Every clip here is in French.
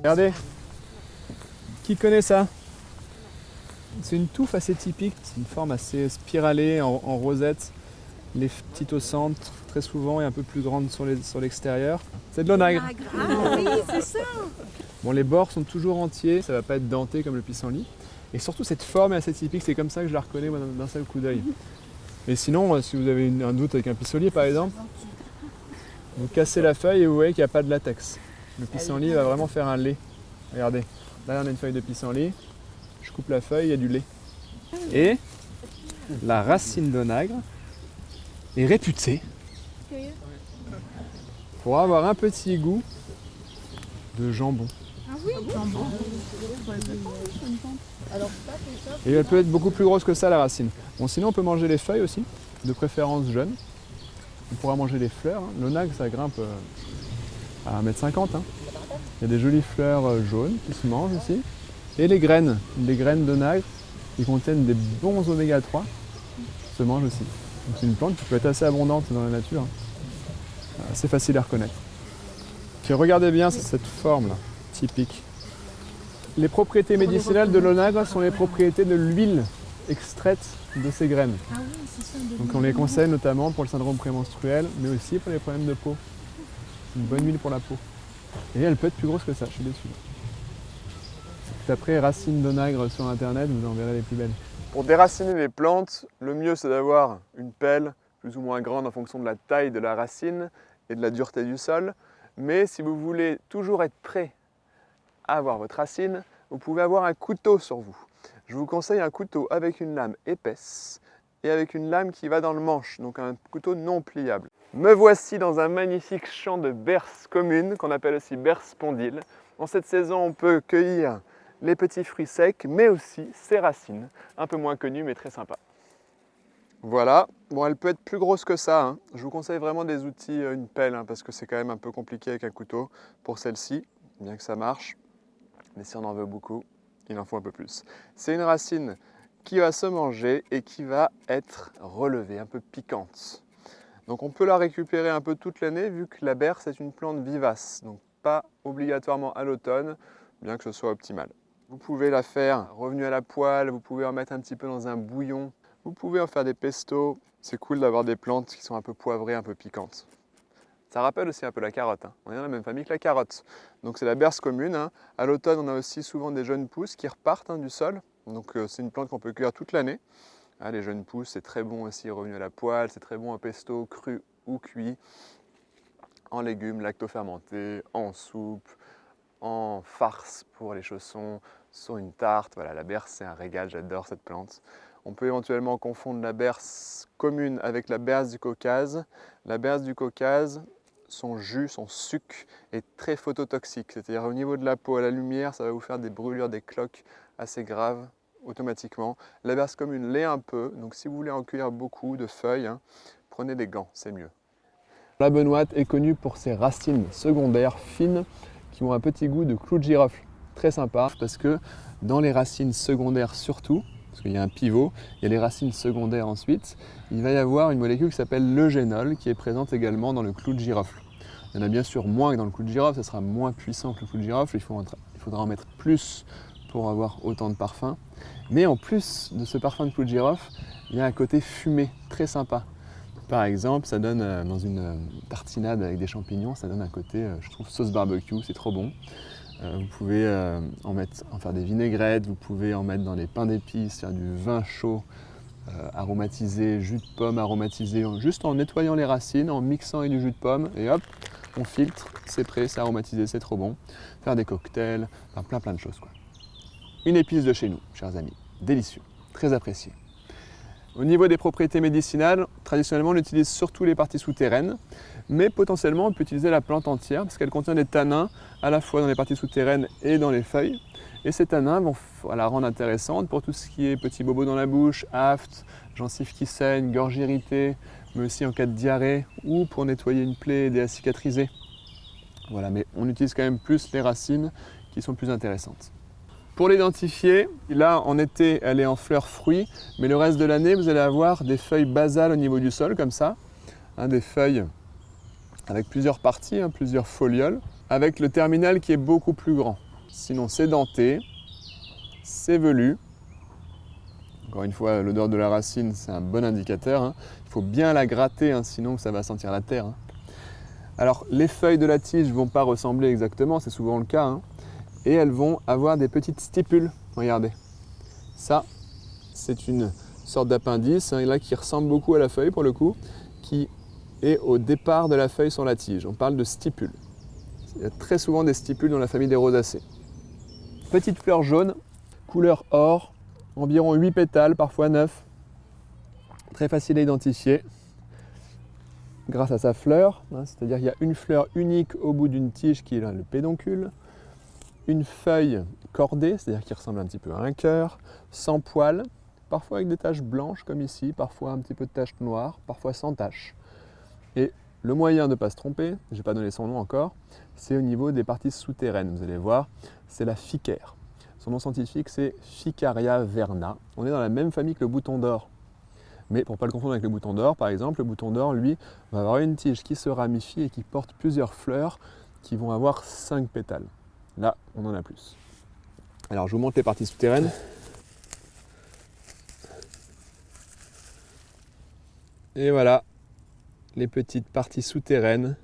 Regardez, qui connaît ça? C'est une touffe assez typique, c'est une forme assez spiralée en rosette, les petites au centre très souvent et un peu plus grandes sur l'extérieur. C'est de l'onagre. Ah oui, c'est ça. Bon, les bords sont toujours entiers, ça va pas être denté comme le pissenlit. Et surtout cette forme est assez typique, c'est comme ça que je la reconnais moi, d'un seul coup d'œil. Mais sinon, si vous avez un doute avec un pissenlit par exemple, vous cassez la feuille et vous voyez qu'il n'y a pas de latex. Le pissenlit va vraiment faire un lait. Regardez, là on a une feuille de pissenlit, je coupe la feuille, il y a du lait. Et la racine d'onagre est réputée pour avoir un petit goût de jambon. Ah oui, jambon. Et elle peut être beaucoup plus grosse que ça la racine. Bon, sinon on peut manger les feuilles aussi, de préférence jeunes. On pourra manger les fleurs. L'onagre ça grimpe à 1,50 m. Il y a des jolies fleurs jaunes qui se mangent aussi. Et les graines d'onagre qui contiennent des bons oméga 3 se mangent aussi. Donc c'est une plante qui peut être assez abondante dans la nature. Assez facile à reconnaître. Puis regardez bien cette forme là, typique. Les propriétés médicinales de l'onagre sont les propriétés de l'huile extraite de ces graines. Ah oui, c'est ça. Donc on les conseille notamment pour le syndrome prémenstruel, mais aussi pour les problèmes de peau. Une bonne huile pour la peau. Et elle peut être plus grosse que ça, je suis déçu. Tapez racines d'onagre sur internet, vous en verrez les plus belles. Pour déraciner les plantes, le mieux c'est d'avoir une pelle plus ou moins grande en fonction de la taille de la racine et de la dureté du sol. Mais si vous voulez toujours être prêt à avoir votre racine, vous pouvez avoir un couteau sur vous. Je vous conseille un couteau avec une lame épaisse et avec une lame qui va dans le manche, donc un couteau non pliable. Me voici dans un magnifique champ de berce commune, qu'on appelle aussi berce spondyle. En cette saison, on peut cueillir les petits fruits secs, mais aussi ses racines, un peu moins connues, mais très sympas. Voilà, bon, elle peut être plus grosse que ça, hein. Je vous conseille vraiment des outils, une pelle, hein, parce que c'est quand même un peu compliqué avec un couteau pour celle-ci, bien que ça marche. Mais si on en veut beaucoup, il en faut un peu plus. C'est une racine qui va se manger et qui va être relevée, un peu piquante. Donc on peut la récupérer un peu toute l'année vu que la berce est une plante vivace, donc pas obligatoirement à l'automne, bien que ce soit optimal. Vous pouvez la faire revenue à la poêle, vous pouvez en mettre un petit peu dans un bouillon, vous pouvez en faire des pestos. C'est cool d'avoir des plantes qui sont un peu poivrées, un peu piquantes. Ça rappelle aussi un peu la carotte, hein. On est dans la même famille que la carotte. Donc c'est la berce commune, hein. À l'automne, on a aussi souvent des jeunes pousses qui repartent, hein, du sol. Donc c'est une plante qu'on peut cueillir toute l'année. Ah, les jeunes pousses, c'est très bon aussi revenu à la poêle, c'est très bon en pesto, cru ou cuit, en légumes lacto-fermentés, en soupe, en farce pour les chaussons, sur une tarte. Voilà, la berce, c'est un régal, j'adore cette plante. On peut éventuellement confondre la berce commune avec la berce du Caucase. La berce du Caucase, son jus, son suc est très phototoxique, c'est-à-dire au niveau de la peau, à la lumière, ça va vous faire des brûlures, des cloques assez graves automatiquement. La berce commune l'est un peu, donc si vous voulez en cueillir beaucoup de feuilles, hein, prenez des gants, c'est mieux. La benoîte est connue pour ses racines secondaires fines qui ont un petit goût de clou de girofle. Très sympa parce que dans les racines secondaires surtout, parce qu'il y a un pivot, il y a les racines secondaires ensuite, il va y avoir une molécule qui s'appelle l'eugénol qui est présente également dans le clou de girofle. Il y en a bien sûr moins que dans le clou de girofle, ça sera moins puissant que le clou de girofle, il faudra en mettre plus pour avoir autant de parfum. Mais en plus de ce parfum de clou de girofle, il y a un côté fumé très sympa. Par exemple, ça donne dans une tartinade avec des champignons, ça donne un côté, je trouve, sauce barbecue, c'est trop bon. Vous pouvez en faire des vinaigrettes, vous pouvez en mettre dans les pains d'épices, faire du vin chaud aromatisé, jus de pomme aromatisé, juste en nettoyant les racines, en mixant avec du jus de pomme, et hop, on filtre, c'est prêt, c'est aromatisé, c'est trop bon. Faire des cocktails, enfin plein de choses, quoi. Une épice de chez nous, chers amis, délicieux, très apprécié. Au niveau des propriétés médicinales, traditionnellement on utilise surtout les parties souterraines, mais potentiellement on peut utiliser la plante entière parce qu'elle contient des tanins à la fois dans les parties souterraines et dans les feuilles. Et ces tanins vont la rendre intéressante pour tout ce qui est petits bobos dans la bouche, aphte, gencives qui saignent, gorge irritée, mais aussi en cas de diarrhée ou pour nettoyer une plaie et aider à cicatriser. Voilà, mais on utilise quand même plus les racines qui sont plus intéressantes. Pour l'identifier, là en été elle est en fleurs fruits, mais le reste de l'année vous allez avoir des feuilles basales au niveau du sol comme ça, hein, des feuilles avec plusieurs parties, hein, plusieurs folioles, avec le terminal qui est beaucoup plus grand. Sinon c'est denté, c'est velu. Encore une fois, l'odeur de la racine, c'est un bon indicateur, hein. Il faut bien la gratter, hein, sinon ça va sentir la terre, hein. Alors, les feuilles de la tige ne vont pas ressembler exactement, c'est souvent le cas, hein, et elles vont avoir des petites stipules. Regardez. Ça, c'est une sorte d'appendice, hein, là, qui ressemble beaucoup à la feuille pour le coup, qui est au départ de la feuille sur la tige. On parle de stipules. Il y a très souvent des stipules dans la famille des rosacées. Petite fleur jaune, couleur or, environ 8 pétales, parfois 9. Très facile à identifier grâce à sa fleur, hein, c'est-à-dire qu'il y a une fleur unique au bout d'une tige qui est là, le pédoncule, une feuille cordée, c'est-à-dire qui ressemble un petit peu à un cœur, sans poils, parfois avec des taches blanches comme ici, parfois un petit peu de taches noires, parfois sans taches. Et le moyen de ne pas se tromper, je n'ai pas donné son nom encore, c'est au niveau des parties souterraines. Vous allez voir, c'est la ficaire. Son nom scientifique, c'est Ficaria verna. On est dans la même famille que le bouton d'or. Mais pour ne pas le confondre avec le bouton d'or, par exemple, le bouton d'or, lui, va avoir une tige qui se ramifie et qui porte plusieurs fleurs qui vont avoir 5 pétales. Là, on en a plus. Alors, je vous montre les parties souterraines. Et voilà, les petites parties souterraines.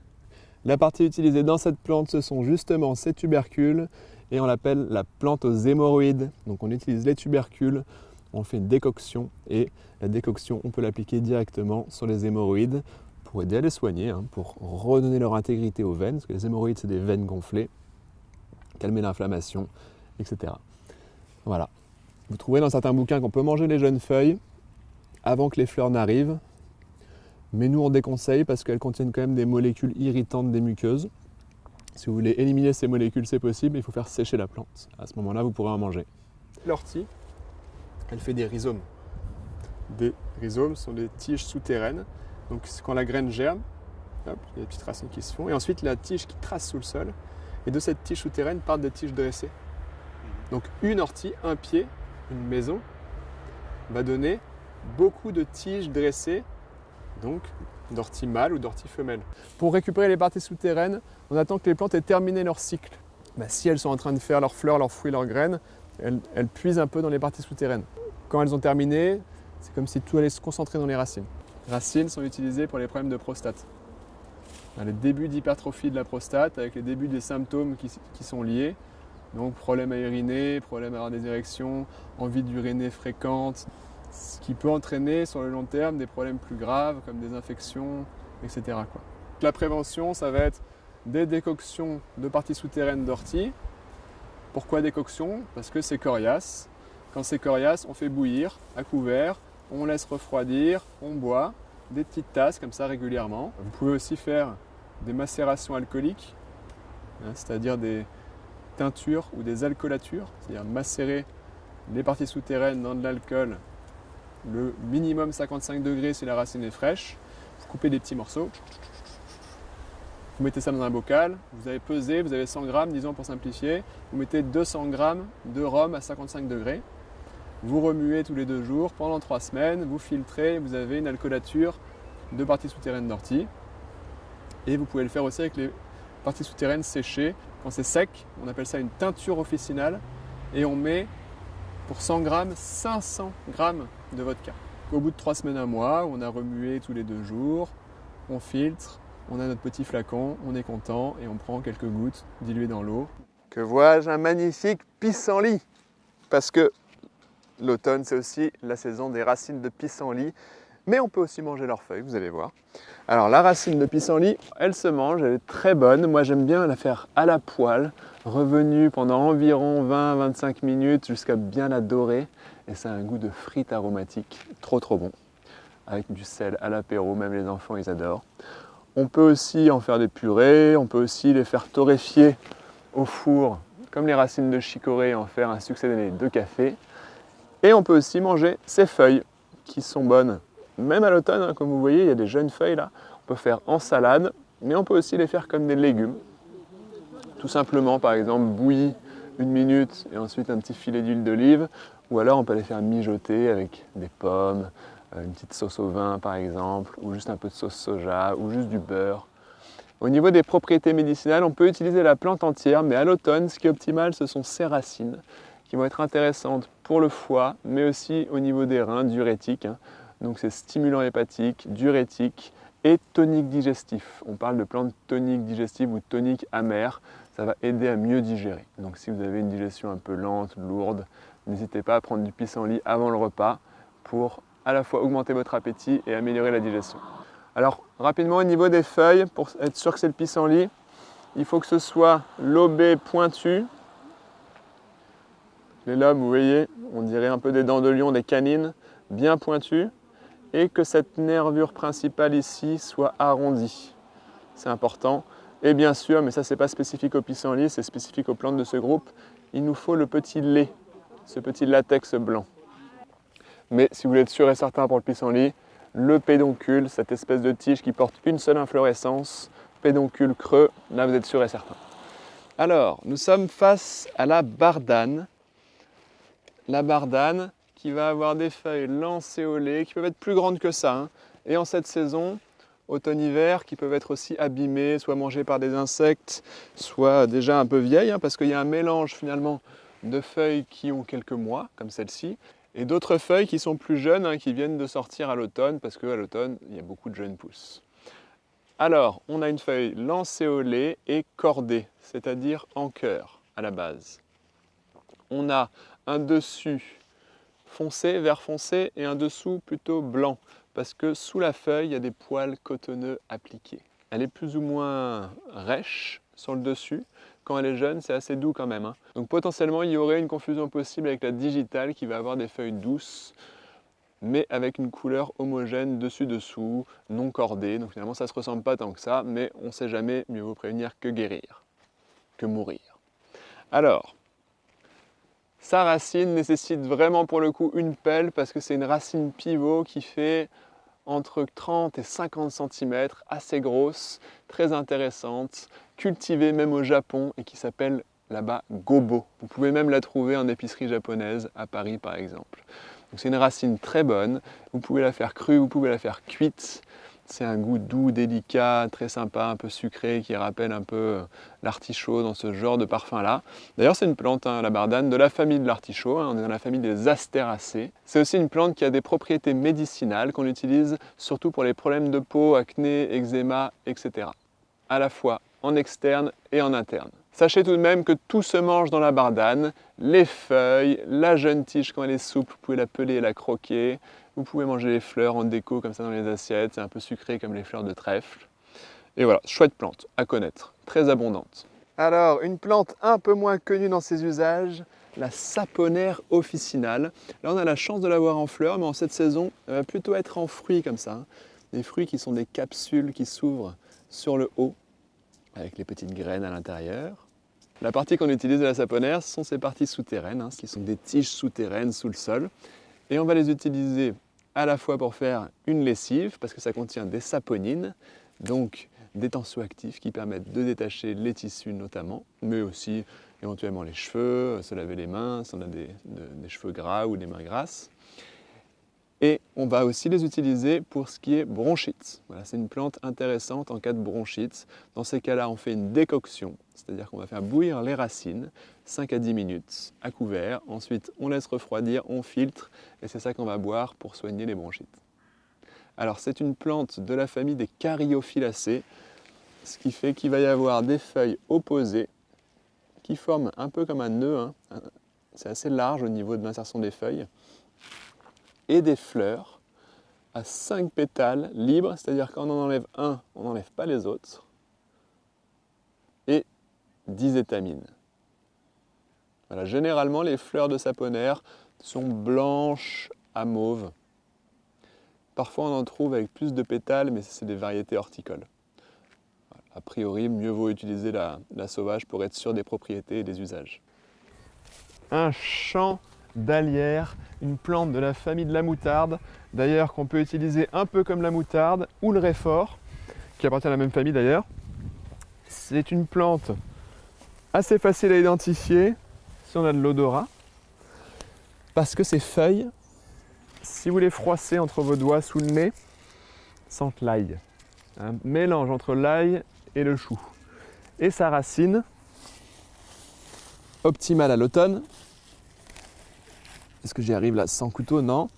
La partie utilisée dans cette plante, ce sont justement ces tubercules et on l'appelle la plante aux hémorroïdes. Donc on utilise les tubercules, on fait une décoction et la décoction, on peut l'appliquer directement sur les hémorroïdes pour aider à les soigner, hein, pour redonner leur intégrité aux veines, parce que les hémorroïdes, c'est des veines gonflées, calmer l'inflammation, etc. Voilà. Vous trouvez dans certains bouquins qu'on peut manger les jeunes feuilles avant que les fleurs n'arrivent. Mais nous, on déconseille parce qu'elles contiennent quand même des molécules irritantes des muqueuses. Si vous voulez éliminer ces molécules, c'est possible, il faut faire sécher la plante. À ce moment-là, vous pourrez en manger. L'ortie, elle fait des rhizomes. Des rhizomes sont des tiges souterraines. Donc quand la graine germe, hop, il y a des petites racines qui se font. Et ensuite, la tige qui trace sous le sol. Et de cette tige souterraine partent des tiges dressées. Donc une ortie, un pied, une maison, va donner beaucoup de tiges dressées, donc d'ortie mâle ou d'ortie femelle. Pour récupérer les parties souterraines, on attend que les plantes aient terminé leur cycle. Si elles sont en train de faire leurs fleurs, leurs fruits, leurs graines, elles puisent un peu dans les parties souterraines. Quand elles ont terminé, c'est comme si tout allait se concentrer dans les racines. Les racines sont utilisées pour les problèmes de prostate. Les débuts d'hypertrophie de la prostate avec les débuts des symptômes qui sont liés. Donc problème à uriner, problème à avoir des érections, envie d'uriner fréquente, ce qui peut entraîner sur le long terme des problèmes plus graves comme des infections, etc. La prévention, ça va être des décoctions de parties souterraines d'ortie. Pourquoi décoction? Parce que c'est coriace. Quand c'est coriace, on fait bouillir à couvert, on laisse refroidir, on boit des petites tasses comme ça régulièrement. Vous pouvez aussi faire des macérations alcooliques, c'est-à-dire des teintures ou des alcoolatures, c'est-à-dire macérer les parties souterraines dans de l'alcool, le minimum 55 degrés si la racine est fraîche. Vous coupez des petits morceaux, vous mettez ça dans un bocal, vous avez pesé, vous avez 100 grammes, disons pour simplifier, vous mettez 200 grammes de rhum à 55 degrés, vous remuez tous les 2 jours, pendant 3 semaines, vous filtrez, vous avez une alcoolature de parties souterraines d'ortie. Et vous pouvez le faire aussi avec les parties souterraines séchées. Quand c'est sec, on appelle ça une teinture officinale et on met pour 100 grammes, 500 grammes de vodka. Au bout de 3 semaines, 1 mois, on a remué tous les 2 jours, on filtre, on a notre petit flacon, on est content et on prend quelques gouttes diluées dans l'eau. Que vois-je? Un magnifique pissenlit! Parce que l'automne, c'est aussi la saison des racines de pissenlit, mais on peut aussi manger leurs feuilles, vous allez voir. Alors la racine de pissenlit, elle se mange, elle est très bonne. Moi j'aime bien la faire à la poêle, revenue pendant environ 20-25 minutes jusqu'à bien la dorer. Et ça a un goût de frites aromatiques, trop bon. Avec du sel à l'apéro, même les enfants ils adorent. On peut aussi en faire des purées, on peut aussi les faire torréfier au four, comme les racines de chicorée, en faire un succédé de café. Et on peut aussi manger ces feuilles qui sont bonnes. Même à l'automne, hein, comme vous voyez, il y a des jeunes feuilles là. On peut faire en salade, mais on peut aussi les faire comme des légumes. Tout simplement, par exemple, bouillis 1 minute et ensuite un petit filet d'huile d'olive. Ou alors on peut les faire mijoter avec des pommes, une petite sauce au vin par exemple, ou juste un peu de sauce soja, ou juste du beurre. Au niveau des propriétés médicinales, on peut utiliser la plante entière, mais à l'automne, ce qui est optimal, ce sont ses racines, qui vont être intéressantes pour le foie, mais aussi au niveau des reins, diurétiques. Donc c'est stimulant hépatique, diurétique et tonique digestif. On parle de plantes toniques digestives ou toniques amères. Ça va aider à mieux digérer. Donc si vous avez une digestion un peu lente, lourde, n'hésitez pas à prendre du pissenlit avant le repas pour à la fois augmenter votre appétit et améliorer la digestion. Alors rapidement au niveau des feuilles, pour être sûr que c'est le pissenlit, il faut que ce soit lobé pointu. Les lobes, vous voyez, on dirait un peu des dents de lion, des canines, bien pointues, et que cette nervure principale ici soit arrondie. C'est important. Et bien sûr, mais ça c'est pas spécifique au pissenlit, c'est spécifique aux plantes de ce groupe, il nous faut le petit lait, ce petit latex blanc. Mais si vous voulez être sûr et certain pour le pissenlit, le pédoncule, cette espèce de tige qui porte une seule inflorescence, pédoncule creux, là vous êtes sûr et certain. Alors, nous sommes face à la bardane. La bardane qui va avoir des feuilles lancéolées, qui peuvent être plus grandes que ça. Et en cette saison, automne-hiver, qui peuvent être aussi abîmées, soit mangées par des insectes, soit déjà un peu vieilles, parce qu'il y a un mélange finalement de feuilles qui ont quelques mois, comme celle-ci, et d'autres feuilles qui sont plus jeunes, qui viennent de sortir à l'automne, parce qu'à l'automne, il y a beaucoup de jeunes pousses. Alors, on a une feuille lancéolée et cordée, c'est-à-dire en cœur à la base. On a un dessus foncé, vert foncé, et un dessous plutôt blanc, parce que sous la feuille, il y a des poils cotonneux appliqués. Elle est plus ou moins rêche sur le dessus. Quand elle est jeune, c'est assez doux quand même. Donc potentiellement, il y aurait une confusion possible avec la digitale qui va avoir des feuilles douces, mais avec une couleur homogène dessus-dessous, non cordée. Donc finalement, ça ne se ressemble pas tant que ça, mais on ne sait jamais, mieux vaut prévenir que guérir, que mourir. Alors, sa racine nécessite vraiment pour le coup une pelle parce que c'est une racine pivot qui fait entre 30 et 50 cm, assez grosse, très intéressante, cultivée même au Japon et qui s'appelle là-bas gobo. Vous pouvez même la trouver en épicerie japonaise, à Paris par exemple. Donc c'est une racine très bonne, vous pouvez la faire crue, vous pouvez la faire cuite. C'est un goût doux, délicat, très sympa, un peu sucré, qui rappelle un peu l'artichaut dans ce genre de parfum-là. D'ailleurs, c'est une plante, la bardane, de la famille de l'artichaut, on est dans la famille des astéracées. C'est aussi une plante qui a des propriétés médicinales qu'on utilise surtout pour les problèmes de peau, acné, eczéma, etc. À la fois en externe et en interne. Sachez tout de même que tout se mange dans la bardane, les feuilles, la jeune tige quand elle est souple, vous pouvez la peler et la croquer. Vous pouvez manger les fleurs en déco comme ça dans les assiettes, c'est un peu sucré comme les fleurs de trèfle. Et voilà, chouette plante à connaître, très abondante. Alors, une plante un peu moins connue dans ses usages, la saponaire officinale. Là, on a la chance de la voir en fleurs, mais en cette saison, elle va plutôt être en fruits comme ça. Des fruits qui sont des capsules qui s'ouvrent sur le haut, avec les petites graines à l'intérieur. La partie qu'on utilise de la saponaire, ce sont ces parties souterraines, qui sont des tiges souterraines sous le sol. Et on va les utiliser à la fois pour faire une lessive, parce que ça contient des saponines, donc des tensioactifs qui permettent de détacher les tissus notamment, mais aussi éventuellement les cheveux, se laver les mains si on a des cheveux gras ou des mains grasses. Et on va aussi les utiliser pour ce qui est bronchite. Voilà, c'est une plante intéressante en cas de bronchite. Dans ces cas-là, on fait une décoction, c'est-à-dire qu'on va faire bouillir les racines 5 à 10 minutes à couvert. Ensuite, on laisse refroidir, on filtre et c'est ça qu'on va boire pour soigner les bronchites. Alors, c'est une plante de la famille des Caryophyllacées, ce qui fait qu'il va y avoir des feuilles opposées qui forment un peu comme un nœud. C'est assez large au niveau de l'insertion des feuilles. Et des fleurs à 5 pétales libres, c'est-à-dire quand on en enlève un, on n'enlève pas les autres, et 10 étamines. Voilà, généralement, les fleurs de saponaire sont blanches à mauve. Parfois, on en trouve avec plus de pétales, mais c'est des variétés horticoles. A priori, mieux vaut utiliser la sauvage pour être sûr des propriétés et des usages. Un champ d'alière, une plante de la famille de la moutarde, d'ailleurs qu'on peut utiliser un peu comme la moutarde ou le réfort, qui appartient à la même famille d'ailleurs. C'est une plante assez facile à identifier si on a de l'odorat, parce que ces feuilles, si vous les froissez entre vos doigts sous le nez, sentent l'ail. Un mélange entre l'ail et le chou. Et sa racine, optimale à l'automne. Est-ce que j'y arrive là sans couteau? Non.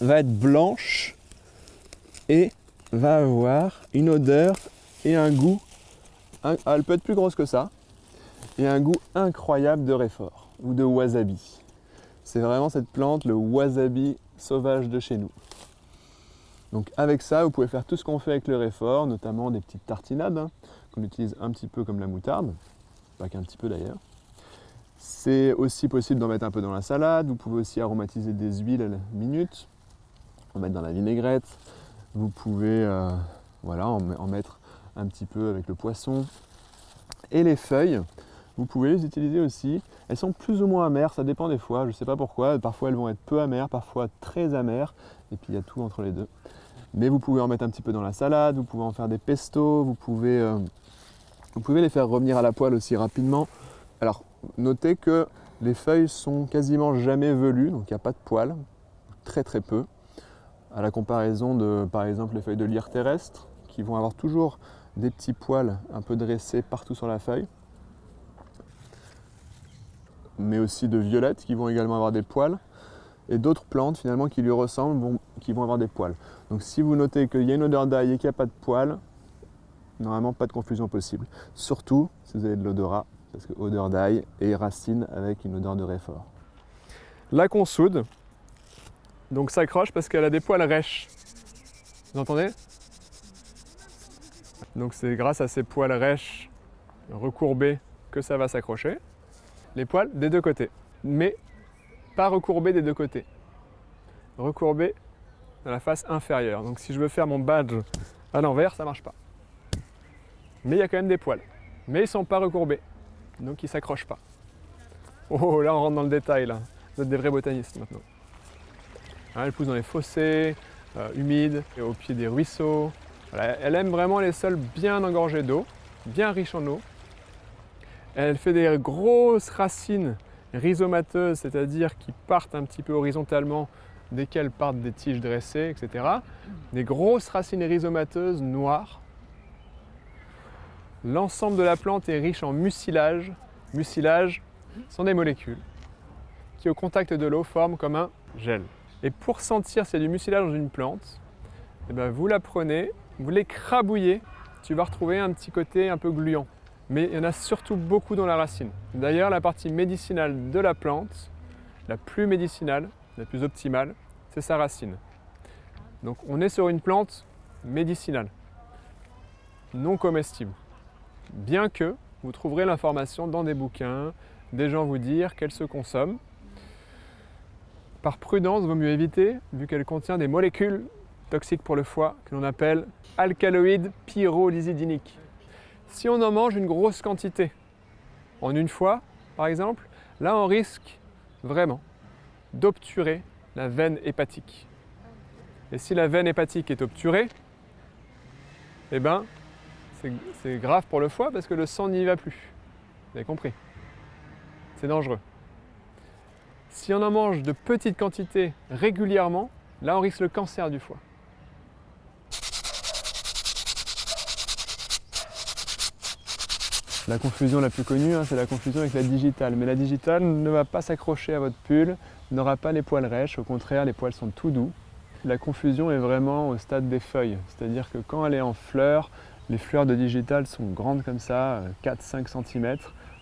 Va être blanche et va avoir une odeur et un goût. Elle peut être plus grosse que ça. Et un goût incroyable de réfort ou de wasabi. C'est vraiment cette plante, le wasabi sauvage de chez nous. Donc avec ça, vous pouvez faire tout ce qu'on fait avec le réfort, notamment des petites tartinades, hein, qu'on utilise un petit peu comme la moutarde, pas qu'un petit peu d'ailleurs. C'est aussi possible d'en mettre un peu dans la salade, vous pouvez aussi aromatiser des huiles à la minute, en mettre dans la vinaigrette, vous pouvez en mettre un petit peu avec le poisson. Et les feuilles, vous pouvez les utiliser aussi. Elles sont plus ou moins amères, ça dépend des fois, je ne sais pas pourquoi. Parfois elles vont être peu amères, parfois très amères, et puis il y a tout entre les deux. Mais vous pouvez en mettre un petit peu dans la salade, vous pouvez en faire des pestos, vous pouvez les faire revenir à la poêle aussi rapidement. Alors notez que les feuilles sont quasiment jamais velues, donc il n'y a pas de poils, très très peu. À la comparaison de par exemple les feuilles de lyre terrestre, qui vont avoir toujours des petits poils un peu dressés partout sur la feuille. Mais aussi de violettes qui vont également avoir des poils. Et d'autres plantes finalement qui lui ressemblent, qui vont avoir des poils. Donc si vous notez qu'il y a une odeur d'ail et qu'il n'y a pas de poils, normalement pas de confusion possible. Surtout si vous avez de l'odorat, parce que odeur d'ail et racine avec une odeur de réfort. La consoude, donc s'accroche parce qu'elle a des poils rêches. Vous entendez? Donc c'est grâce à ces poils rêches recourbés que ça va s'accrocher. Les poils des deux côtés, mais pas recourbés des deux côtés. Recourbés dans la face inférieure. Donc si je veux faire mon badge à l'envers, ça ne marche pas. Mais il y a quand même des poils. Mais ils ne sont pas recourbés, donc ils ne s'accrochent pas. Oh, là on rentre dans le détail, là. Vous êtes des vrais botanistes maintenant. Elle pousse dans les fossés humides, et au pied des ruisseaux. Voilà, elle aime vraiment les sols bien engorgés d'eau, bien riches en eau. Elle fait des grosses racines rhizomateuses, c'est-à-dire qui partent un petit peu horizontalement dès qu'elles partent des tiges dressées, etc. Des grosses racines rhizomateuses noires. L'ensemble de la plante est riche en mucilage. Mucilage sont des molécules qui, au contact de l'eau, forment comme un gel. Et pour sentir s'il y a du mucilage dans une plante, eh bien, vous la prenez, vous l'écrabouillez, tu vas retrouver un petit côté un peu gluant. Mais il y en a surtout beaucoup dans la racine. D'ailleurs, la partie médicinale de la plante, la plus médicinale, la plus optimale, c'est sa racine. Donc on est sur une plante médicinale, non comestible. Bien que vous trouverez l'information dans des bouquins, des gens vous dire qu'elle se consomme. Par prudence, il vaut mieux éviter, vu qu'elle contient des molécules toxiques pour le foie, que l'on appelle alcaloïdes pyrrolysidiniques. Si on en mange une grosse quantité, en une fois par exemple, là on risque vraiment d'obturer la veine hépatique. Et si la veine hépatique est obturée, eh ben, c'est grave pour le foie parce que le sang n'y va plus. Vous avez compris? C'est dangereux. Si on en mange de petites quantités régulièrement, là on risque le cancer du foie. La confusion la plus connue, c'est la confusion avec la digitale. Mais la digitale ne va pas s'accrocher à votre pull, n'aura pas les poils rêches, au contraire, les poils sont tout doux. La confusion est vraiment au stade des feuilles, c'est-à-dire que quand elle est en fleurs, les fleurs de digitale sont grandes comme ça, 4-5 cm,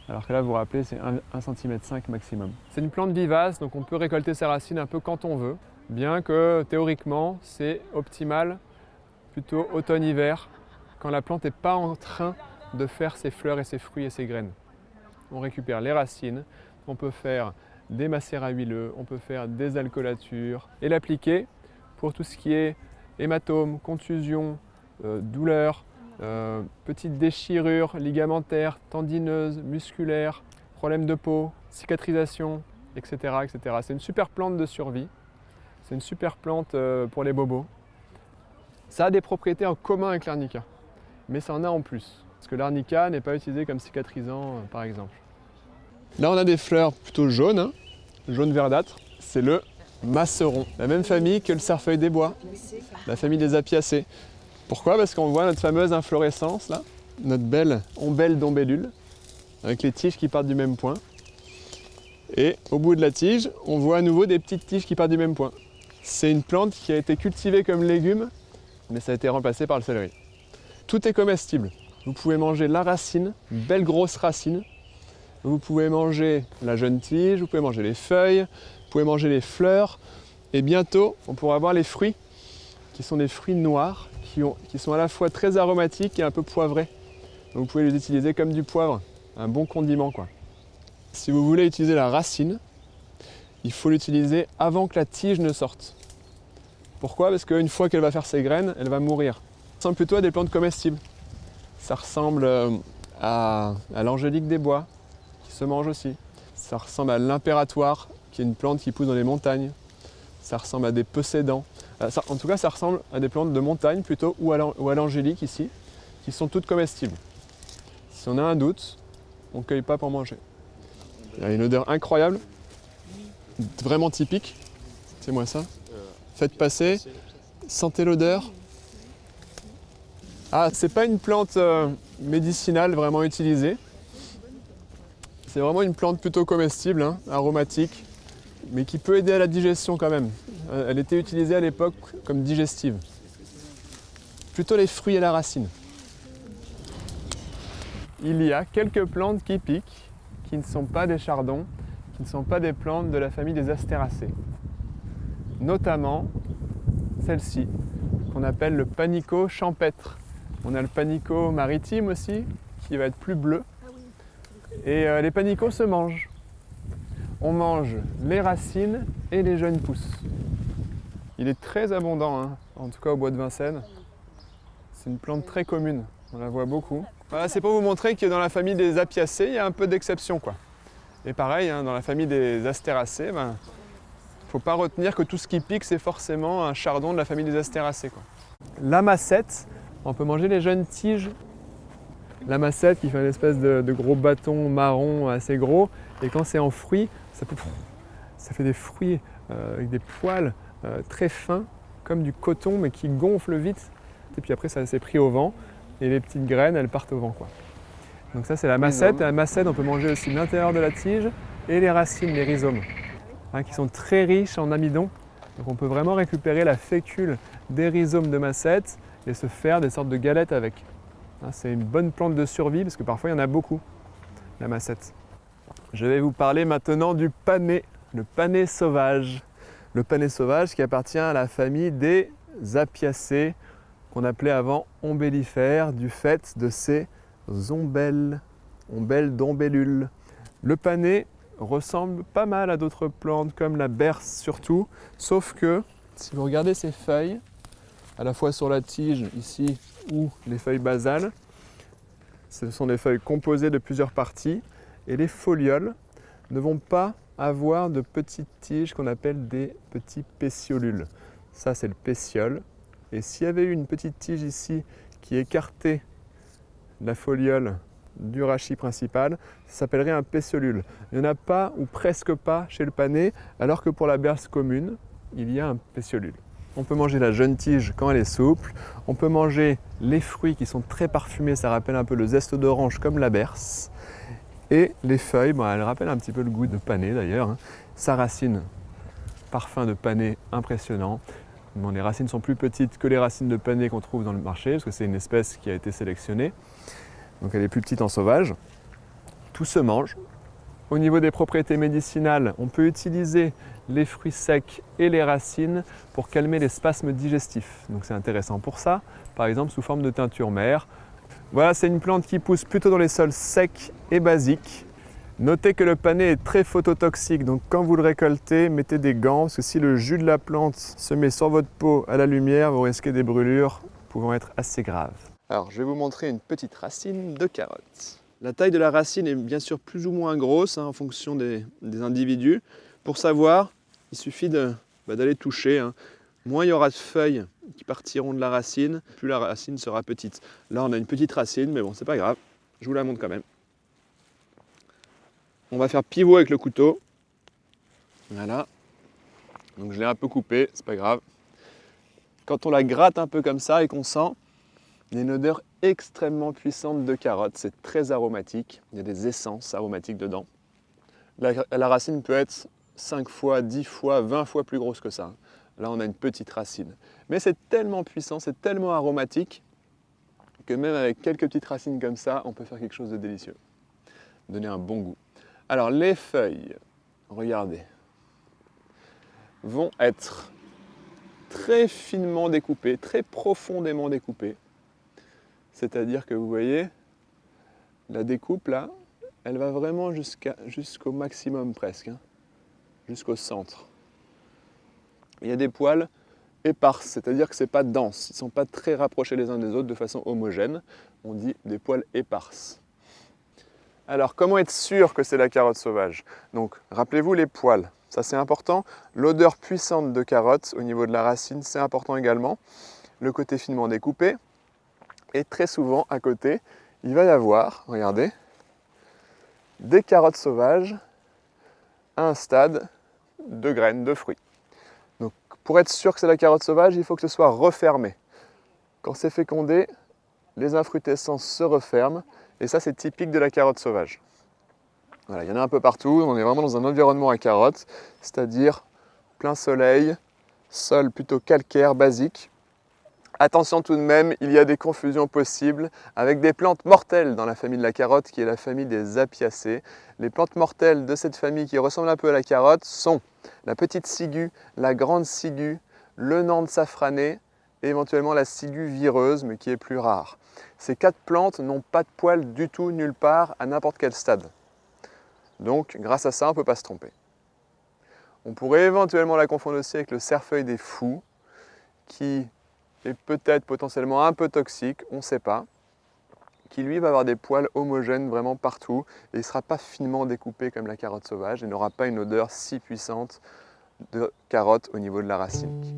alors que là, vous vous rappelez, c'est 1,5 cm maximum. C'est une plante vivace, donc on peut récolter ses racines un peu quand on veut, bien que théoriquement, c'est optimal plutôt automne-hiver, quand la plante n'est pas en train de faire ses fleurs et ses fruits et ses graines. On récupère les racines, on peut faire des macérats huileux, on peut faire des alcoolatures et l'appliquer pour tout ce qui est hématomes, contusions, douleurs, petites déchirures ligamentaires, tendineuses, musculaires, problèmes de peau, cicatrisation, etc. etc. C'est une super plante de survie, c'est une super plante pour les bobos. Ça a des propriétés en commun avec l'arnica, mais ça en a en plus. Parce que l'arnica n'est pas utilisé comme cicatrisant, par exemple. Là, on a des fleurs plutôt jaunes, jaune verdâtre. C'est le masseron, la même famille que le cerfeuil des bois, la famille des apiacées. Pourquoi? Parce qu'on voit notre fameuse inflorescence là, notre belle ombelle d'ombellule, avec les tiges qui partent du même point. Et au bout de la tige, on voit à nouveau des petites tiges qui partent du même point. C'est une plante qui a été cultivée comme légume, mais ça a été remplacé par le céleri. Tout est comestible. Vous pouvez manger la racine, une belle grosse racine. Vous pouvez manger la jeune tige, vous pouvez manger les feuilles, vous pouvez manger les fleurs. Et bientôt, on pourra avoir les fruits, qui sont des fruits noirs, qui sont à la fois très aromatiques et un peu poivrés. Donc vous pouvez les utiliser comme du poivre, un bon condiment quoi. Si vous voulez utiliser la racine, il faut l'utiliser avant que la tige ne sorte. Pourquoi? Parce qu'une fois qu'elle va faire ses graines, elle va mourir. Ça ressemble plutôt à des plantes comestibles. Ça ressemble à l'angélique des bois, qui se mange aussi. Ça ressemble à l'impératoire, qui est une plante qui pousse dans les montagnes. Ça ressemble à des possédants. En tout cas, ça ressemble à des plantes de montagne plutôt, ou à l'angélique ici, qui sont toutes comestibles. Si on a un doute, on ne cueille pas pour manger. Il y a une odeur incroyable, vraiment typique. C'est moi ça. Faites passer, sentez l'odeur. Ah, c'est pas une plante médicinale vraiment utilisée. C'est vraiment une plante plutôt comestible, hein, aromatique, mais qui peut aider à la digestion quand même. Elle était utilisée à l'époque comme digestive. Plutôt les fruits et la racine. Il y a quelques plantes qui piquent, qui ne sont pas des chardons, qui ne sont pas des plantes de la famille des astéracées. Notamment celle-ci, qu'on appelle le panicaut champêtre. On a le panicaut maritime aussi, qui va être plus bleu. Et les panicots se mangent. On mange les racines et les jeunes pousses. Il est très abondant, hein, en tout cas au bois de Vincennes. C'est une plante très commune, on la voit beaucoup. Voilà, c'est pour vous montrer que dans la famille des apiacées, il y a un peu d'exception, quoi. Et pareil, hein, dans la famille des astéracées, il ne faut pas retenir que tout ce qui pique, c'est forcément un chardon de la famille des astéracées, quoi. La macette, on peut manger les jeunes tiges. La macette qui fait une espèce de gros bâton marron assez gros, et quand c'est en fruits, ça fait des fruits avec des poils très fins, comme du coton, mais qui gonflent vite. Et puis après, ça s'est pris au vent, et les petites graines, elles partent au vent, quoi. Donc ça, c'est la macette. La macette, on peut manger aussi l'intérieur de la tige et les racines, les rhizomes, hein, qui sont très riches en amidon. Donc on peut vraiment récupérer la fécule des rhizomes de macette et se faire des sortes de galettes avec. Hein, c'est une bonne plante de survie, parce que parfois, il y en a beaucoup, la macette. Je vais vous parler maintenant du panais, le panais sauvage. Le panais sauvage qui appartient à la famille des apiacées, qu'on appelait avant ombellifères, du fait de ces ombelles d'ombellule. Le panais ressemble pas mal à d'autres plantes, comme la berce surtout, sauf que, si vous regardez ces feuilles, à la fois sur la tige ici, ou les feuilles basales, ce sont des feuilles composées de plusieurs parties, et les folioles ne vont pas avoir de petites tiges qu'on appelle des petits pétiolules. Ça, c'est le pétiole. Et s'il y avait eu une petite tige ici qui écartait la foliole du rachis principal, ça s'appellerait un pétiolule. Il n'y en a pas ou presque pas chez le panais, alors que pour la berce commune, il y a un pétiolule. On peut manger la jeune tige quand elle est souple. On peut manger les fruits qui sont très parfumés, ça rappelle un peu le zeste d'orange comme la berce. Et les feuilles, elles rappellent un petit peu le goût de panais d'ailleurs, hein. Sa racine, parfum de panais impressionnant. Bon, les racines sont plus petites que les racines de panais qu'on trouve dans le marché, parce que c'est une espèce qui a été sélectionnée. Donc elle est plus petite en sauvage. Tout se mange. Au niveau des propriétés médicinales, on peut utiliser les fruits secs et les racines pour calmer les spasmes digestifs. Donc c'est intéressant pour ça, par exemple sous forme de teinture mère. Voilà, c'est une plante qui pousse plutôt dans les sols secs et basiques. Notez que le panais est très phototoxique, donc quand vous le récoltez, mettez des gants, parce que si le jus de la plante se met sur votre peau à la lumière, vous risquez des brûlures pouvant être assez graves. Alors, je vais vous montrer une petite racine de carotte. La taille de la racine est bien sûr plus ou moins grosse, hein, en fonction des individus. Pour savoir, il suffit d'aller toucher, hein. Moins il y aura de feuilles qui partiront de la racine, plus la racine sera petite. Là, on a une petite racine, mais bon, c'est pas grave. Je vous la montre quand même. On va faire pivot avec le couteau. Voilà. Donc je l'ai un peu coupée, c'est pas grave. Quand on la gratte un peu comme ça et qu'on sent, Il y a une odeur extrêmement puissante de carotte, c'est très aromatique, il y a des essences aromatiques dedans. La racine peut être 5 fois, 10 fois, 20 fois plus grosse que ça. Là, on a une petite racine. Mais c'est tellement puissant, c'est tellement aromatique que même avec quelques petites racines comme ça, on peut faire quelque chose de délicieux. Donner un bon goût. Alors, les feuilles, regardez, vont être très finement découpées, très profondément découpées. C'est-à-dire que vous voyez, la découpe là, elle va vraiment jusqu'au maximum presque, hein, jusqu'au centre. Il y a des poils éparses, c'est-à-dire que ce n'est pas dense, ils ne sont pas très rapprochés les uns des autres de façon homogène. On dit des poils éparses. Alors comment être sûr que c'est la carotte sauvage? Donc rappelez-vous les poils, ça c'est important. L'odeur puissante de carotte au niveau de la racine, c'est important également. Le côté finement découpé. Et très souvent, à côté, il va y avoir, regardez, des carottes sauvages à un stade de graines, de fruits. Donc, pour être sûr que c'est la carotte sauvage, il faut que ce soit refermé. Quand c'est fécondé, les infrutescences se referment, et ça, c'est typique de la carotte sauvage. Voilà, il y en a un peu partout, on est vraiment dans un environnement à carottes, c'est-à-dire plein soleil, sol plutôt calcaire, basique. Attention tout de même, il y a des confusions possibles avec des plantes mortelles dans la famille de la carotte qui est la famille des apiacées. Les plantes mortelles de cette famille qui ressemblent un peu à la carotte sont la petite ciguë, la grande ciguë, le nande safrané et éventuellement la ciguë vireuse mais qui est plus rare. Ces 4 plantes n'ont pas de poils du tout nulle part à n'importe quel stade. Donc grâce à ça on ne peut pas se tromper. On pourrait éventuellement la confondre aussi avec le cerfeuil des fous qui est peut-être potentiellement un peu toxique, on ne sait pas, qui lui va avoir des poils homogènes vraiment partout et il ne sera pas finement découpé comme la carotte sauvage et n'aura pas une odeur si puissante de carotte au niveau de la racine.